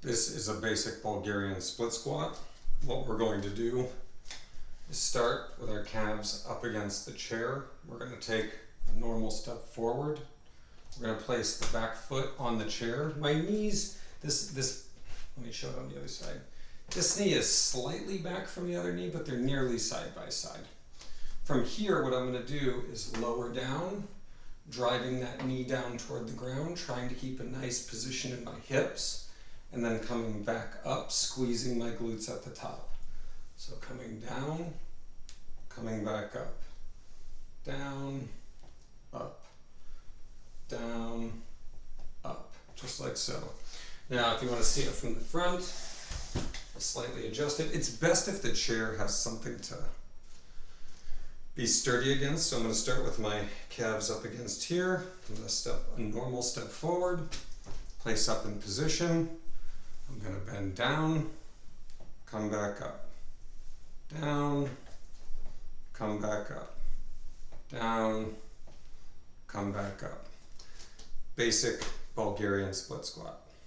This is a basic Bulgarian split squat. What we're going to do is start with our calves up against the chair. We're going to take a normal step forward. We're going to place the back foot on the chair. My knees, let me show it on the other side. This knee is slightly back from the other knee, but they're nearly side by side. From here, what I'm going to do is lower down, driving that knee down toward the ground, trying to keep a nice position in my hips, and then coming back up, squeezing my glutes at the top. So coming down, coming back up, down, up, down, up, just like so. Now, if you want to see it from the front, I'll slightly adjust it. It's best if the chair has something to be sturdy against. So I'm going to start with my calves up against here. I'm going to step a normal step forward, place up in position. I'm going to bend down, come back up, down, come back up, down, come back up. Basic Bulgarian split squat.